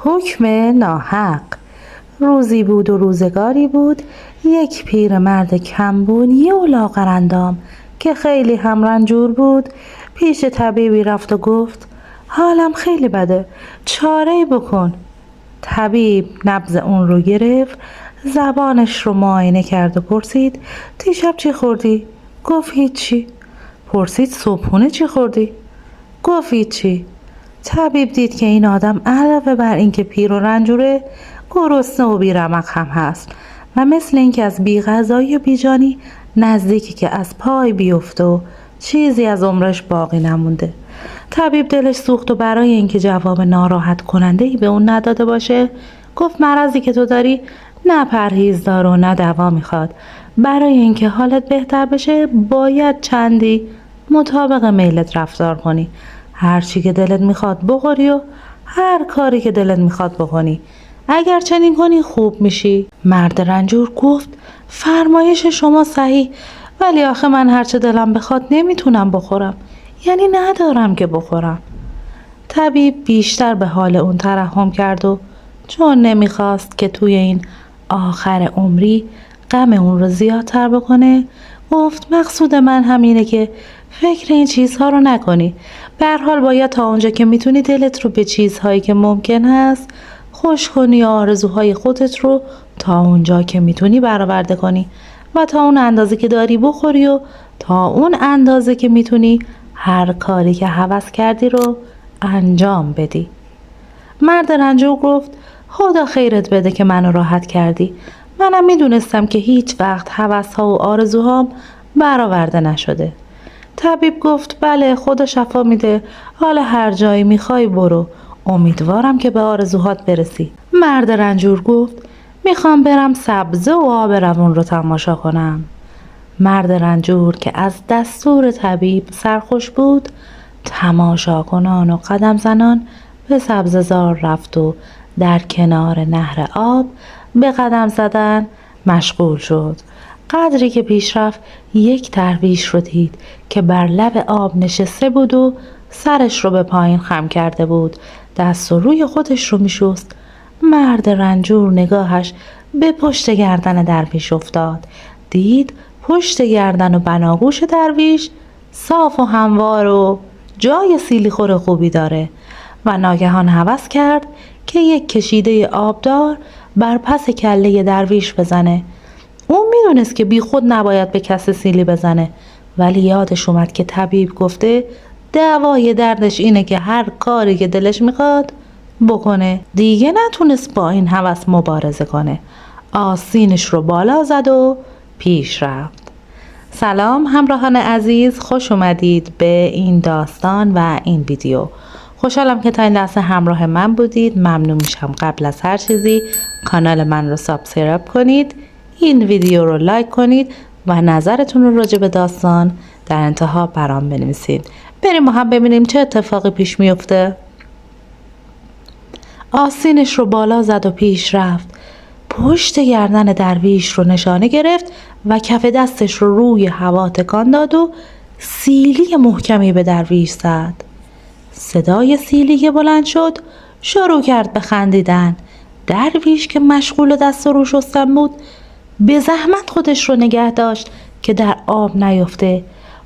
حکم ناحق. روزی بود و روزگاری بود، یک پیرمرد کمبونی و لاغرندام که خیلی هم رنجور بود پیش طبیبی رفت و گفت حالم خیلی بده، چاره‌ای بکن. طبیب نبض اون رو گرفت، زبانش رو معاینه کرد و پرسید دیشب چی خوردی؟ گفت هیچی. پرسید صبحونه چی خوردی؟ گفت هیچی. طبیب دید که این آدم علاوه بر اینکه پیر و رنجوره، گرسنه و بیرمق هم هست و مثل اینکه از بی غذایی و بی جانی نزدیکی که از پای بیفته و چیزی از عمرش باقی نمونده. طبیب دلش سوخت و برای اینکه جواب ناراحت کننده‌ای به اون نداده باشه گفت مرضی که تو داری نه پرهیز دار و نه دوا میخواد. برای اینکه حالت بهتر بشه باید چندی مطابق میلت رفتار کنی. هر چی که دلت میخواد بخوری و هر کاری که دلت میخواد بکنی. اگر چنین کنی خوب میشی. مرد رنجور گفت فرمایش شما صحیح، ولی آخه من هرچه دلم بخواد نمیتونم بخورم، یعنی ندارم که بخورم. طبیب بیشتر به حال اون ترحم کرد و چون نمیخواست که توی این آخر عمری غم اون رو زیادتر بکنه گفت مقصود من همینه که فکر این چیزها رو نکنی. به هر حال باید تا اونجا که میتونی دلت رو به چیزهایی که ممکن هست خوش کنی و آرزوهای خودت رو تا اونجا که میتونی برآورده کنی و تا اون اندازه که داری بخوری و تا اون اندازه که میتونی هر کاری که هوس کردی رو انجام بدی. مرد رنجور گفت خدا خیرت بده که منو راحت کردی. منم میدونستم که هیچ وقت هوس‌ها و آرزوهام برآورده نشده. طبیب گفت بله خدا شفا میده، حالا هر جایی میخوای برو، امیدوارم که به آرزوهات برسی. مرد رنجور گفت میخوام برم سبزه و آب روون رو تماشا کنم. مرد رنجور که از دستور طبیب سرخوش بود تماشا کنان و قدم زنان به سبزه‌زار رفت و در کنار نهر آب به قدم زدن مشغول شد. قدری که پیش رفت یک درویش رو دید که بر لب آب نشسته بود و سرش رو به پایین خم کرده بود، دست و روی خودش رو میشست. مرد رنجور نگاهش به پشت گردن درویش افتاد، دید پشت گردن و بناگوش درویش صاف و هموار و جای سیلی خور خوبی داره و ناگهان هوس کرد که یک کشیده آبدار بر پس کله درویش بزنه. اون میدونست که بی خود نباید به کسی سیلی بزنه، ولی یادش اومد که طبیب گفته دوای دردش اینه که هر کاری که دلش میخواد بکنه. دیگه نتونست با این هوس مبارزه کنه. آستینش رو بالا زد و پیش رفت. سلام همراهان عزیز، خوش اومدید به این داستان و این ویدیو. خوشحالم که تا این لحظه همراه من بودید. ممنون میشم قبل از هر چیزی کانال من رو سابسکرایب کنید، این ویدیو رو لایک کنید و نظرتون رو راجع به داستان در انتها برام بنویسید. بریم با هم ببینیم چه اتفاقی پیش میفته. آستینش رو بالا زد و پیش رفت. پشت گردن درویش رو نشانه گرفت و کف دستش رو روی هوا تکان داد و سیلی محکمی به درویش زد. صدای سیلی که بلند شد شروع کرد به خندیدن. درویش که مشغول دست و رو شستن بود به زحمت خودش رو نگه داشت که در آب نیفته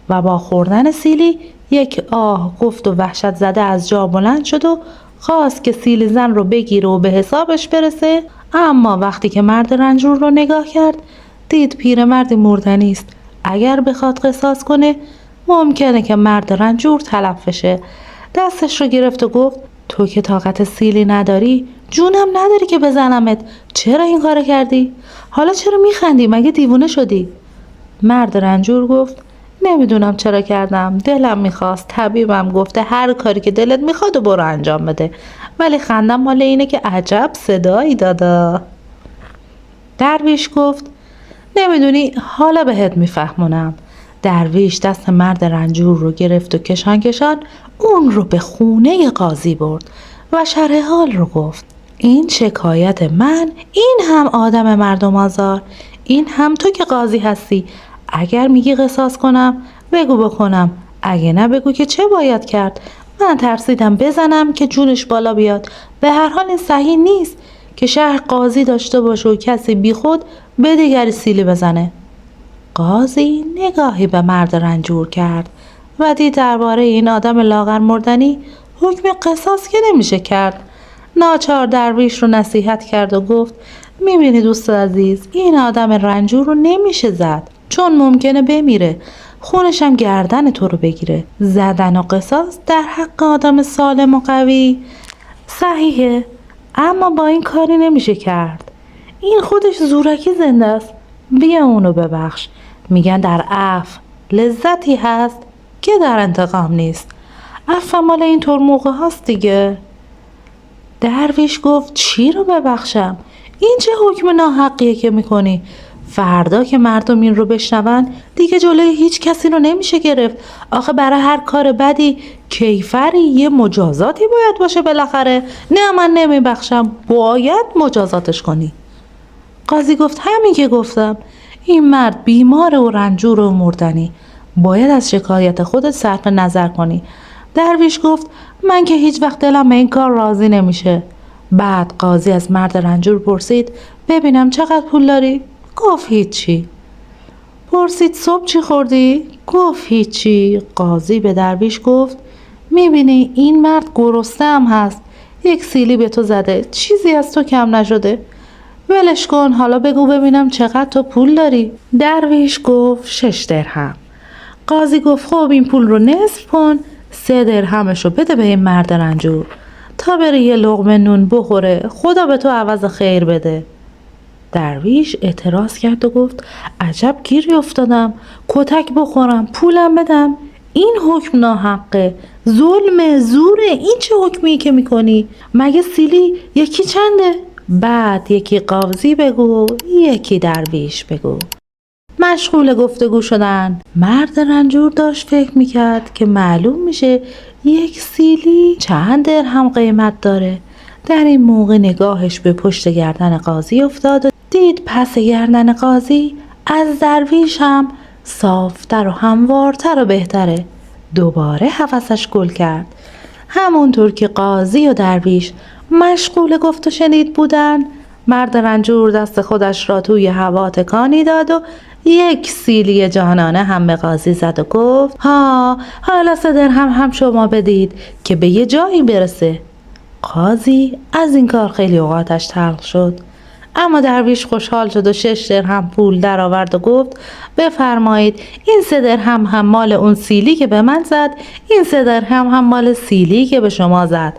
و با خوردن سیلی یک آه گفت و وحشت زده از جا بلند شد و خواست که سیلی زن رو بگیره و به حسابش برسه. اما وقتی که مرد رنجور رو نگاه کرد دید پیرمردی مردنی است. اگر بخواد قصاص کنه ممکنه که مرد رنجور تلف بشه. دستش رو گرفت و گفت تو که طاقت سیلی نداری، جونم نداری که بزنمت، چرا این کار کردی؟ حالا چرا میخندی؟ مگه دیوونه شدی؟ مرد رنجور گفت نمیدونم چرا کردم، دلم میخواست، طبیبم گفته هر کاری که دلت میخواد و برو انجام بده، ولی خندم مال اینه که عجب صدایی دادا. درویش گفت نمیدونی، حالا بهت میفهمونم. درویش دست مرد رنجور رو گرفت و کشان کشان اون رو به خونه قاضی برد و شرح حال رو گفت. این شکایت من، این هم آدم مردم آزار، این هم تو که قاضی هستی. اگر میگی قصاص کنم بگو بکنم، اگه نه بگو که چه باید کرد. من ترسیدم بزنم که جونش بالا بیاد. به هر حال این صحیح نیست که شهر قاضی داشته باشه و کسی بی خود به دیگری سیلی بزنه. قاضی نگاهی به مرد رنجور کرد و دید درباره این آدم لاغر مردنی حکم قصاص که نمیشه کرد. ناچار درویش رو نصیحت کرد و گفت میبینی دوست عزیز، این آدم رنجور رو نمیشه زد، چون ممکنه بمیره، خونش هم گردن تو رو بگیره. زدن و قصاص در حق آدم سالم و قوی صحیحه، اما با این کاری نمیشه کرد. این خودش زورکی زنده است. بیا اونو ببخش. میگن در عفو لذتی هست که در انتقام نیست. عفو مال اینطور موقع هست دیگه. درویش گفت چی رو ببخشم؟ این چه حکم ناحقیه که میکنی؟ فردا که مردم این رو بشنون دیگه جلوی هیچ کسی رو نمیشه گرفت. آخه برای هر کار بدی کیفری یه مجازاتی باید باشه بالاخره. نه من نمیبخشم، باید مجازاتش کنی. قاضی گفت همین که گفتم، این مرد بیمار و رنجور و مردنی، باید از شکایت خودت صرف نظر کنی. درویش گفت من که هیچ وقت دلم به این کار راضی نمیشه. بعد قاضی از مرد رنجور پرسید ببینم چقدر پول داری؟ گفت هیچی. پرسید صبح چی خوردی؟ گفت هیچی. قاضی به درویش گفت میبینی این مرد گرسنه هم هست، یک سیلی به تو زده، چیزی از تو کم نشده. ولش کن، حالا بگو ببینم چقدر تو پول داری؟ درویش گفت 6 درهم. قاضی گفت خب این پول رو نصف کن، 3 درهمشو بده به این مرد رنجور تا بره یه لقمه نون بخوره، خدا به تو عوض خیر بده. درویش اعتراض کرد و گفت عجب گیری افتادم، کتک بخورم پولم بدم؟ این حکم ناحقه، ظلم، زوره. این چه حکمی که میکنی؟ مگه سیلی یکی چنده؟ بعد یکی قاضی بگو، یکی درویش بگو. مشغول گفتگو شدن. مرد رنجور داشت فکر میکرد که معلوم میشه یک سیلی چند درهم قیمت داره. در این موقع نگاهش به پشت گردن قاضی افتاد و دید پس گردن قاضی از درویش هم صافتر و هموارتر و بهتره. دوباره هوسش گل کرد. همونطور که قاضی و درویش مشغول گفت و شنید بودن، مرد رنجور دست خودش را توی هوا تکانی داد و یک سیلی جانانه هم به قاضی زد و گفت حالا 3 درهم هم شما بدید که به یه جایی برسه. قاضی از این کار خیلی اوقاتش تلخ شد، اما درویش خوشحال شد و 6 درهم پول در آورد و گفت بفرمایید، این 3 درهم هم مال اون سیلی که به من زد، این 3 درهم هم مال سیلی که به شما زد.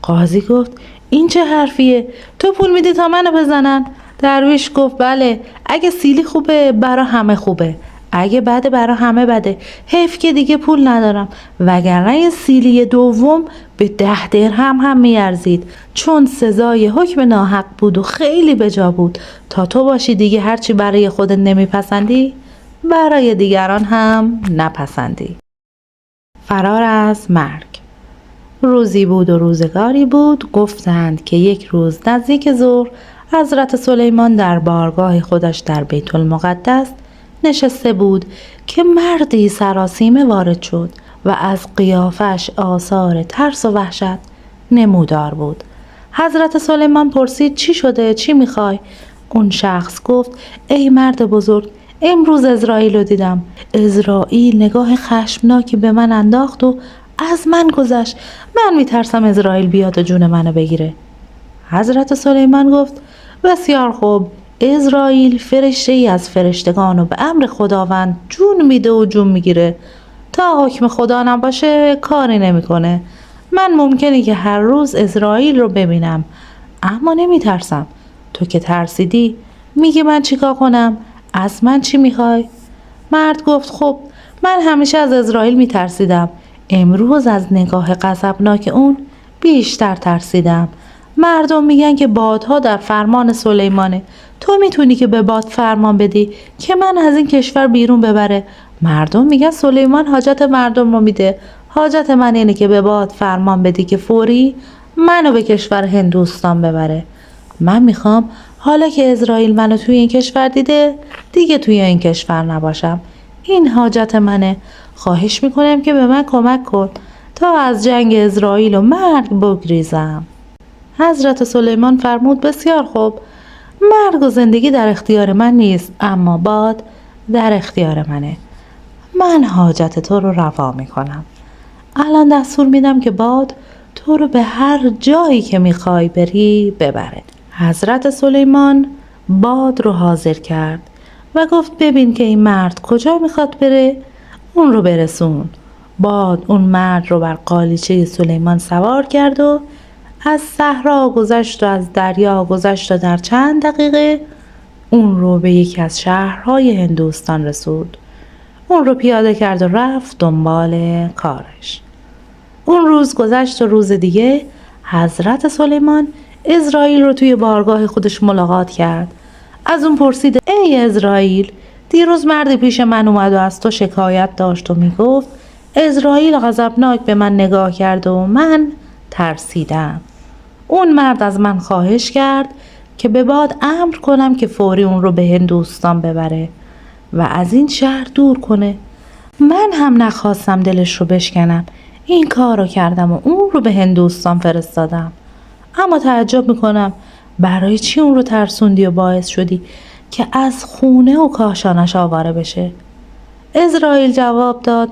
قاضی گفت این چه حرفیه؟ تو پول میدی تا منو بزنن؟ درویش گفت بله، اگه سیلی خوبه برا همه خوبه، اگه بده برا همه بده. حیف که دیگه پول ندارم، وگرنه این سیلی دوم به 10 درهم هم میارزید، چون سزای حکم ناحق بود و خیلی بجا بود. تا تو باشی دیگه هرچی برای خودت نمیپسندی برای دیگران هم نپسندی. فرار از مرگ. روزی بود و روزگاری بود، گفتند که یک روز نزدیک ظهر حضرت سلیمان در بارگاه خودش در بیت المقدس نشسته بود که مردی سراسیمه وارد شد و از قیافش آثار ترس و وحشت نمودار بود. حضرت سلیمان پرسید چی شده؟ چی میخوای؟ اون شخص گفت ای مرد بزرگ، امروز اسرائیل رو دیدم. اسرائیل نگاه خشمناکی به من انداخت و از من گذشت. من میترسم اسرائیل بیاد و جون منو بگیره. حضرت سلیمان گفت بسیار خوب، اسرائیل فرشته ای از فرشتگان و به امر خداوند جون میده و جون میگیره. تا حکم خدا نباشه کاری نمیکنه. من ممکنه که هر روز اسرائیل رو ببینم، اما نمیترسم. تو که ترسیدی میگی من چیکار کنم؟ از من چی میخوای؟ مرد گفت خب من همیشه از اسرائیل میترسیدم، امروز از نگاه غضبناک اون بیشتر ترسیدم. مردم میگن که بادها در فرمان سلیمانه. تو میتونی که به باد فرمان بدی که من از این کشور بیرون ببره. مردم میگن سلیمان حاجت مردم رو میده. حاجت من اینه که به باد فرمان بدی که فوری منو به کشور هندوستان ببره. من میخوام حالا که اسرائیل منو توی این کشور دیده دیگه توی این کشور نباشم. این حاجت منه. خواهش میکنم که به من کمک کن تا از جنگ اسرائیل و مرگ بگریزم. حضرت سلیمان فرمود بسیار خوب، مرگ و زندگی در اختیار من نیست، اما باد در اختیار منه. من حاجت تو رو روا میکنم. الان دستور میدم که باد تو رو به هر جایی که میخوای بری ببره. حضرت سلیمان باد رو حاضر کرد و گفت ببین که این مرد کجا میخواد بره، اون رو برسون. باد اون مرد رو بر قالیچه سلیمان سوار کرد و از صحرا گذشت و از دریا گذشت و در چند دقیقه اون رو به یکی از شهرهای هندوستان رسود. اون رو پیاده کرد و رفت دنبال کارش. اون روز گذشت و روز دیگه حضرت سلیمان اسرائیل رو توی بارگاه خودش ملاقات کرد. از اون پرسید ای اسرائیل، دیروز مردی پیش من اومد و از تو شکایت داشت و میگفت اسرائیل غضبناک به من نگاه کرد و من ترسیدم. اون مرد از من خواهش کرد که به باد امر کنم که فوری اون رو به هندوستان ببره و از این شهر دور کنه. من هم نخواستم دلش رو بشکنم، این کار رو کردم و اون رو به هندوستان فرستادم. اما تعجب میکنم برای چی اون رو ترسوندی و باعث شدی که از خونه و کاشانش آواره بشه؟ اسرائیل جواب داد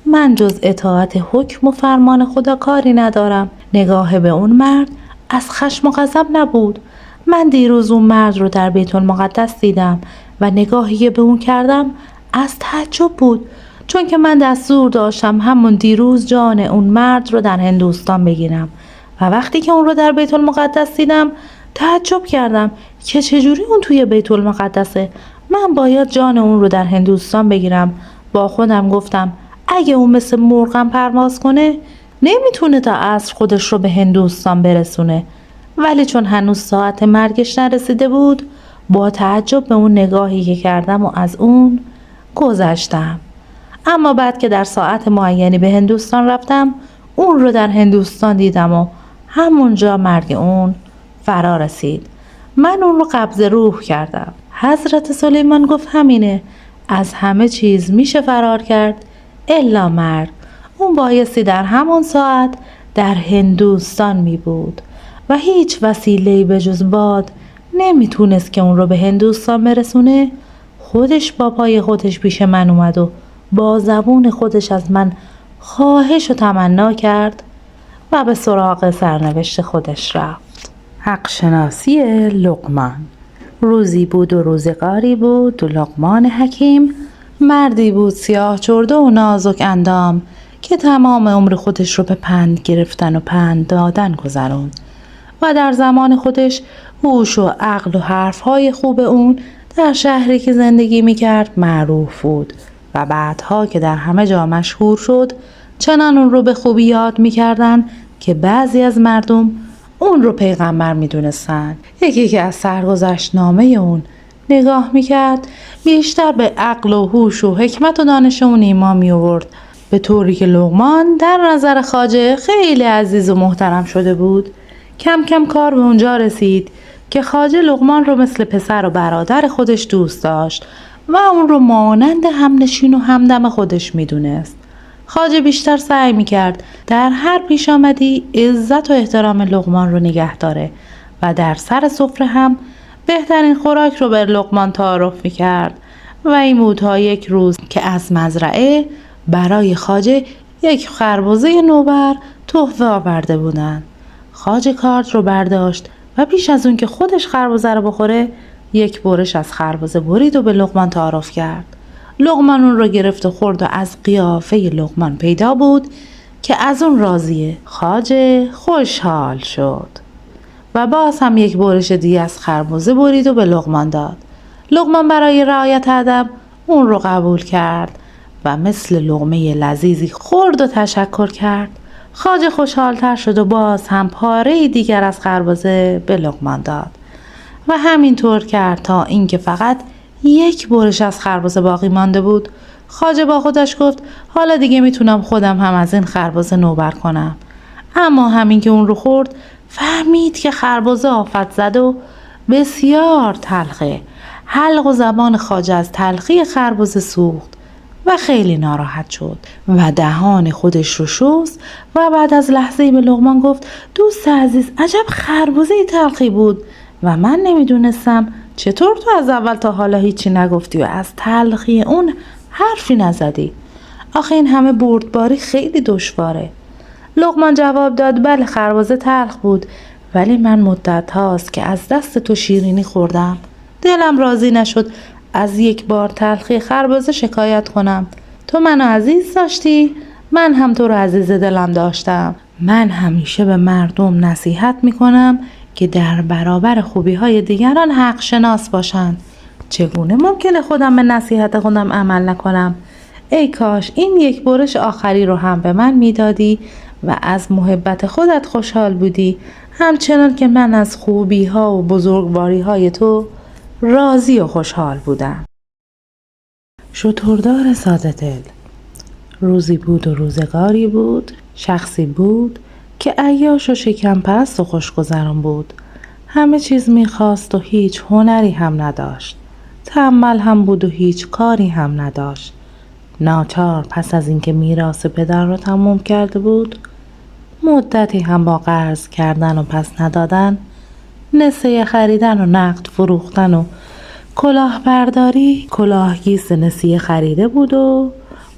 من جز اطاعت حکم و فرمان خدا کاری ندارم. نگاه به اون مرد از خشم و غضب نبود. من دیروز اون مرد رو در بیت المقدس دیدم و نگاهی که به اون کردم از تعجب بود، چون که من دستور داشتم همون دیروز جان اون مرد رو در هندوستان بگیرم و وقتی که اون رو در بیت المقدس دیدم تعجب کردم که چجوری اون توی بیت المقدسه. من باید جان اون رو در هندوستان بگیرم. با خودم گفتم اگه اون مثل مرغم پرواز کنه نمیتونه تا عصر خودش رو به هندوستان برسونه. ولی چون هنوز ساعت مرگش نرسیده بود با تعجب به اون نگاهی که کردم و از اون گذشتم. اما بعد که در ساعت معینی به هندوستان رفتم اون رو در هندوستان دیدم و همونجا مرگ اون فرا رسید. من اون رو قبض روح کردم. حضرت سلیمان گفت همینه، از همه چیز میشه فرار کرد الا مرگ. اون بایستی در همون ساعت در هندوستان می بود و هیچ وسیله‌ای به جز باد نمیتونست که اون رو به هندوستان برسونه. خودش با پای خودش پیش من اومد و با زبون خودش از من خواهش و تمنا کرد و به سراغ سرنوشت خودش رفت. حق شناسی لقمان. روزی بود و روزگاری بود و لقمان حکیم مردی بود سیاه چرده و نازک اندام که تمام عمر خودش رو به پند گرفتن و پند دادن گذروند و در زمان خودش هوش و عقل و حرفهای خوب اون در شهری که زندگی میکرد معروف بود و بعدها که در همه جا مشهور شد چنان اون رو به خوبی یاد میکردن که بعضی از مردم اون رو پیغمبر میدونستن. یکی که از سرگذشت نامه اون نگاه میکرد بیشتر به عقل و هوش و حکمت و دانش اون ایمان می آورد، به طوری که لقمان در نظر خواجه خیلی عزیز و محترم شده بود. کم کم کار به اونجا رسید که خواجه لقمان رو مثل پسر و برادر خودش دوست داشت و اون رو مانند همنشین و همدم خودش میدونست. خواجه بیشتر سعی میکرد در هر پیش آمدی عزت و احترام لقمان رو نگه داره و در سر سفره هم بهترین خوراک رو به لقمان تعارف میکرد و این بود تا یک روز که از مزرعه برای خواجه یک خربزه نوبر تحفه آورده بودن. خواجه کارت رو برداشت و پیش از اون که خودش خربزه رو بخوره یک برش از خربزه برید و به لقمان تعارف کرد. لقمان اون رو گرفت و خورد و از قیافه لقمان پیدا بود که از اون راضیه. خواجه خوشحال شد و باز هم یک برش دیگه از خربزه برید و به لقمان داد. لقمان برای رعایت ادب اون رو قبول کرد و مثل لقمه لذیذی خورد و تشکر کرد. خواجه خوشحالتر شد و باز هم پاره دیگر از خربزه به لقمان داد و همینطور کرد تا اینکه فقط یک برش از خربزه باقی مانده بود. خواجه با خودش گفت حالا دیگه میتونم خودم هم از این خربزه نوبر کنم. اما همین که اون رو خورد فهمید که خربزه آفت زد و بسیار تلخه. حلق و زبان خواجه از تلخی خربزه سوخت. و خیلی ناراحت شد و دهان خودش رو شست و بعد از لحظه‌ای به لقمان گفت دوست عزیز عجب خربزه تلخی بود و من نمیدونستم چطور تو از اول تا حالا هیچی نگفتی و از تلخی اون حرفی نزدی. آخه این همه بردباری خیلی دشواره. لقمان جواب داد بله خربزه تلخ بود، ولی من مدت هاست که از دست تو شیرینی خوردم. دلم راضی نشد از یک بار تلخی خربزه شکایت کنم. تو منو عزیز داشتی، من هم تو رو عزیز دلم داشتم. من همیشه به مردم نصیحت میکنم که در برابر خوبی های دیگران حق شناس باشند. چگونه ممکنه خودم به نصیحت خودم عمل نکنم؟ ای کاش این یک برش آخری رو هم به من میدادی و از محبت خودت خوشحال بودی، همچنان که من از خوبی ها و بزرگواری های تو راضی و خوشحال بودم. شتردار ساده دل. روزی بود و روزگاری بود، شخصی بود که عیاش و شکم پرست و خوشگذران بود. همه چیز میخواست و هیچ هنری هم نداشت. تنبل هم بود و هیچ کاری هم نداشت. ناچار پس از اینکه میراث پدر را تمام کرده بود، مدتی هم با قرض کردن و پس ندادن، نسیه خریدن و نقد فروختن و کلاهبرداری، کلاهگیس نسیه خریده بود و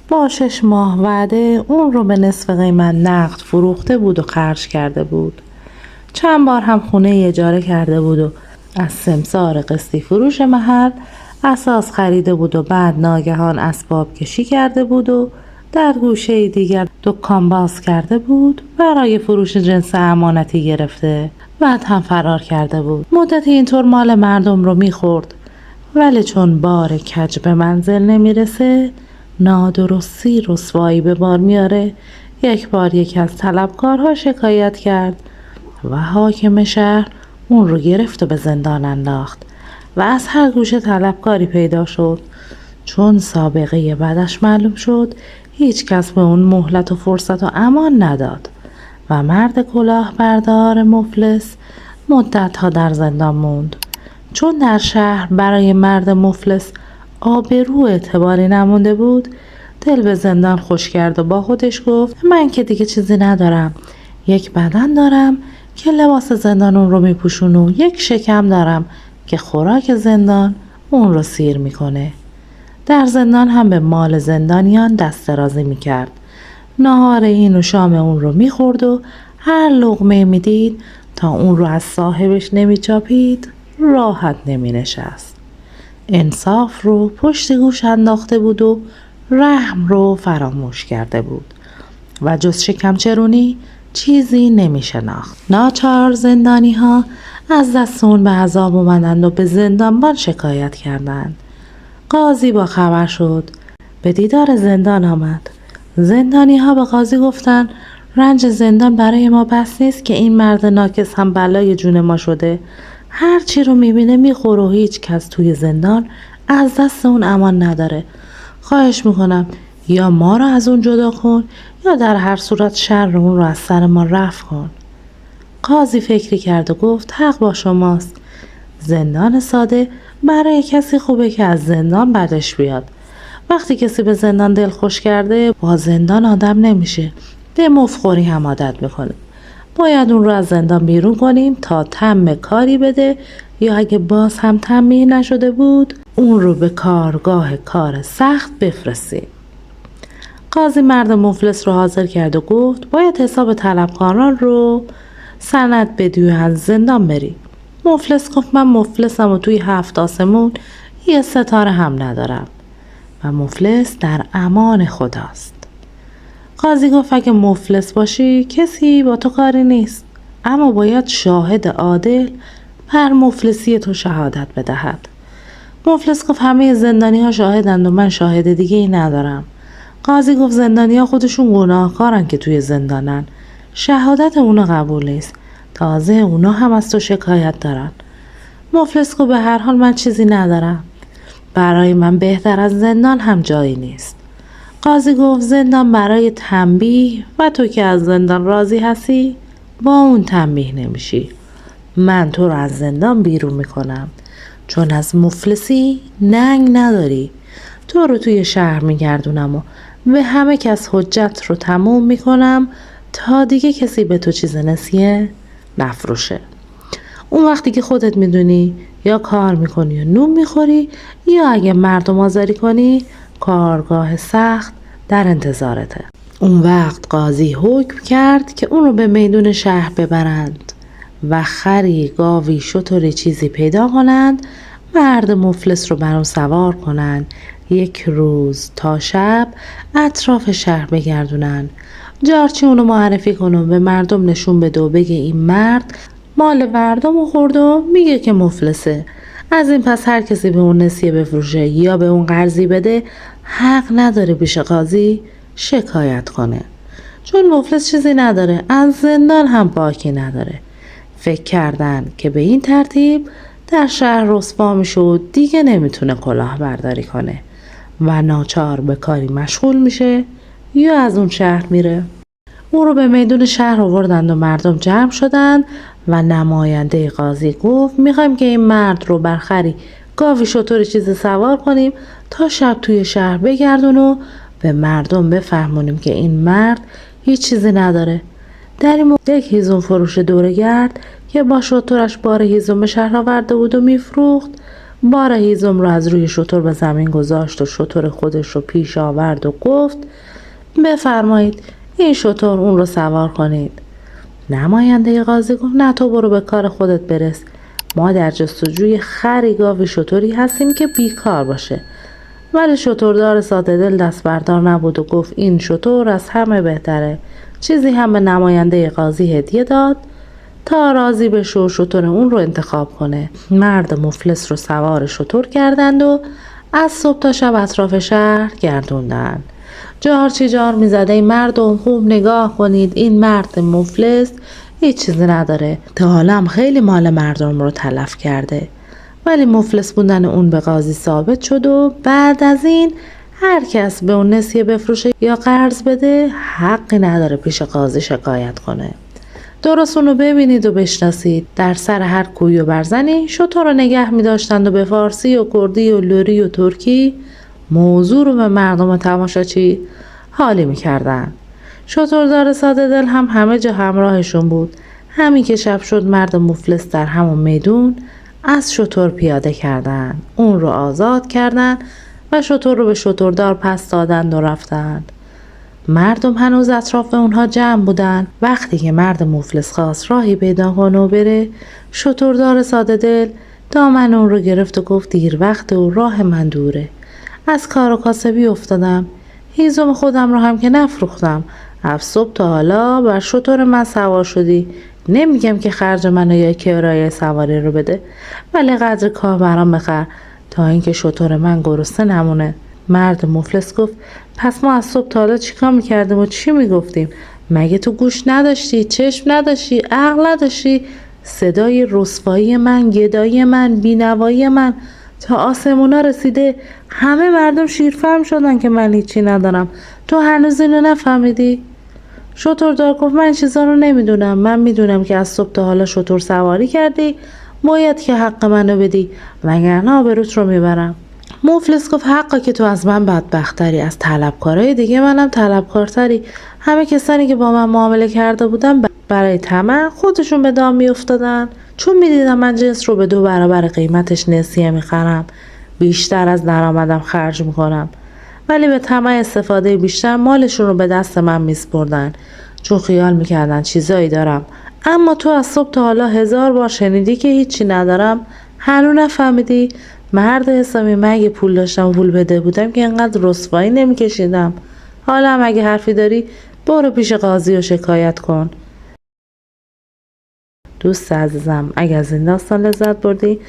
با 6 ماه وعده اون رو به نصف قیمت نقد فروخته بود و خرج کرده بود. چند بار هم خونه اجاره کرده بود و از سمسار قسطی فروش محل اساس خریده بود و بعد ناگهان اسباب کشی کرده بود و در گوشه دیگر دکان باز کرده بود، برای فروش جنس امانتی گرفته، بعد هم فرار کرده بود. مدتی اینطور مال مردم رو میخورد، ولی چون بار کج به منزل نمیرسه، نادرستی رسوایی به بار میاره. یک بار یکی از طلبکارها شکایت کرد و حاکم شهر اون رو گرفت و به زندان انداخت و از هر گوشه طلبکاری پیدا شد. چون سابقه بعدش معلوم شد، هیچ کس به اون مهلت و فرصت و امان نداد و مرد کلاهبردار مفلس مدت‌ها در زندان موند. چون در شهر برای مرد مفلس آبرو اعتباری نمونده بود، دل به زندان خوش کرد و با خودش گفت من که دیگه چیزی ندارم. یک بدن دارم که لباس زندان اون رو میپوشون و یک شکم دارم که خوراک زندان اون رو سیر میکنه. در زندان هم به مال زندانیان دست درازی میکرد. نهار این و شام اون رو میخورد و هر لقمه میدید تا اون رو از صاحبش نمیچاپید راحت نمینشست. انصاف رو پشت گوش انداخته بود و رحم رو فراموش کرده بود و جز شکم چرونی چیزی نمیشناخت. ناچار زندانی ها از دست اون به عذاب اومدند و به زندانبان شکایت کردند. قاضی با خبر شد، به دیدار زندان آمد. زندانی ها به قاضی گفتن رنج زندان برای ما بس نیست که این مرد ناکس هم بلای جون ما شده. هر چی رو میبینه میخوره و هیچ کس توی زندان از دست اون امان نداره. خواهش میکنم یا ما رو از اون جدا کن یا در هر صورت شر اون رو از سر ما رفع کن. قاضی فکری کرد و گفت حق با شماست. زندان ساده برای کسی خوبه که از زندان بدش بیاد. وقتی کسی به زندان دل خوش کرده با زندان آدم نمیشه، به مفخوری هم عادت میکنه. باید اون رو از زندان بیرون کنیم تا تم کاری بده، یا اگه باز هم تنبیه نشده بود اون رو به کارگاه کار سخت بفرستیم. قاضی مرد مفلس رو حاضر کرد و گفت باید حساب طلبکاران رو سند بدی و از زندان بری. مفلس گفت من مفلسم و توی 7 آسمون یه ستاره هم ندارم و مفلس در امان خداست. قاضی گفت اگه مفلس باشی کسی با تو کاری نیست، اما باید شاهد عادل بر مفلسی تو شهادت بدهد. مفلس گفت همه زندانی ها شاهدند و من شاهد دیگه ای ندارم. قاضی گفت زندانی ها خودشون گناهکارن که توی زندانن، شهادت اونا قبول نیست، تازه اونا هم از تو شکایت دارن. مفلس گفت به هر حال من چیزی ندارم، برای من بهتر از زندان هم جایی نیست. قاضی گفت زندان برای تنبیه و تو که از زندان راضی هستی با اون تنبیه نمیشی. من تو رو از زندان بیرون میکنم چون از مفلسی ننگ نداری. تو رو توی شهر میگردونم و به همه کس حجت رو تموم میکنم تا دیگه کسی به تو چیز نسیه نفروشه. اون وقتی که خودت میدونی یا کار میکنی یا نون میخوری یا اگه مردم آزاری کنی کارگاه سخت در انتظارته. اون وقت قاضی حکم کرد که اون رو به میدون شهر ببرند و خری، گاوی، شتری چیزی پیدا کنند، مرد مفلس رو بر اون سوار کنند، 1 روز تا شب اطراف شهر بگردونن. جارچی اونو معرفی کنه، به مردم نشون بده و بگه این مرد مال مردم رو خورد و میگه که مفلسه. از این پس هر کسی به اون نسیه بفروشه یا به اون قرضی بده حق نداره پیش قاضی شکایت کنه، چون مفلس چیزی نداره، از زندان هم باکی نداره. فکر کردن که به این ترتیب در شهر رسوا میشه و دیگه نمیتونه کلاهبرداری کنه و ناچار به کاری مشغول میشه یا از اون شهر میره. او رو به میدون شهر آوردند و مردم جمع شدند و نماینده قاضی گفت میخوایم که این مرد رو بر خری، گاوی، شتر چیزی سوار کنیم تا شب توی شهر بگردون و به مردم بفهمونیم که این مرد هیچ چیزی نداره. در این موقع 1 هیزم فروش دورگرد که با شترش بار هیزم به شهر آورده بود و میفروخت، بار هیزم رو از روی شتر به زمین گذاشت و شتر خودش رو پیش آورد و گفت بفرمایید این شتر اون رو سوار کنید. نماینده قاضی گفت نه، تو برو به کار خودت برس، ما در جستجوی خری، گاوی، شتری هستیم که بیکار باشه. ولی شتردار ساده دل دست بردار نبود و گفت این شتر از همه بهتره. چیزی هم به نماینده قاضی هدیه داد تا راضی بشه و شتر اون رو انتخاب کنه. مرد مفلس رو سوار شتر کردند و از صبح تا شب اطراف شهر گردوندن. جارچی جار میزده ای مردم خوب نگاه کنید، این مرد مفلس هیچ چیزی نداره، تا حالا هم خیلی مال مردم رو تلف کرده. ولی مفلس بودن اون به قاضی ثابت شد و بعد از این هر کس به اون نسیه بفروشه یا قرض بده حقی نداره پیش قاضی شکایت کنه. درست اونو ببینید و بشناسید. در سر هر کوی و برزنی شتر رو نگه می داشتند و به فارسی و کردی و لری و ترکی موضوع رو به مردم تماشاچی حالی می کردن. شتردار ساده دل هم همه جا همراهشون بود. همین که شب شد مرد مفلس در همون میدون از شتر پیاده کردن، اون رو آزاد کردن و شتر رو به شتردار پس دادند و رفتند. مردم هنوز اطراف اونها جمع بودن. وقتی که مرد مفلس خواست راهی پیدا کنه و بره، شتردار ساده دل دامن اون رو گرفت و گفت دیر وقت و راه من دوره، از کار و کاسبی افتادم، هیزم خودم رو هم که نفروختم، از صبح تا حالا بر شتر من سوار شدی. نمیگم که خرج منو یا کرایه سواری رو بده، ولی قدر کار برام بخر تا اینکه شتر من گرسنه نمونه. مرد مفلس گفت پس ما از صبح تا حالا چیکار میکردیم و چی میگفتیم؟ مگه تو گوش نداشتی، چشم نداشتی، عقل نداشتی؟ صدای رسوایی من، گدایی من، بینوایی من تا آسمونا رسیده، همه مردم شیرفهم شدن که من هیچی ندارم، تو هنوز اینو نفهمیدی؟ شتردار گفت من چیزا رو نمیدونم، من میدونم که از صبح تا حالا شتر سواری کردی، باید که حق منو بدی وگرنه آبروت رو میبرم. مفلس گفت حقا که تو از من بدبختری، از طلبکارای دیگه منم طلبکارتری. همه کسانی که با من معامله کرده بودن برای طمع خودشون به دام میافتادن، چون میدیدم من جنس رو به 2 برابر قیمتش نسیه میخرم، بیشتر از درآمدم خرج میکنم، ولی به طمع استفاده بیشتر مالشون رو به دست من میسپردن، چون خیال میکردن چیزایی دارم. اما تو از صبح تا حالا 1000 بار شنیدی که هیچی ندارم، هنوز نفهمیدی؟ مرد حسابی، من اگه پول داشتم پول بده بودم که اینقدر رسوایی نمیکشیدم. حالا هم اگه حرفی داری برو پیش قاضی و شکایت کن. دوست عزیزم، اگه از این داستان لذت بردی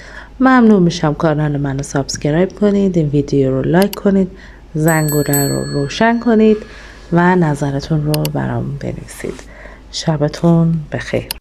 ممنون میشم کانال منو سابسکرایب کنید، این ویدیو رو لایک کنید، زنگوله رو روشن کنید و نظرتون رو برام بنویسید. شبتون بخیر.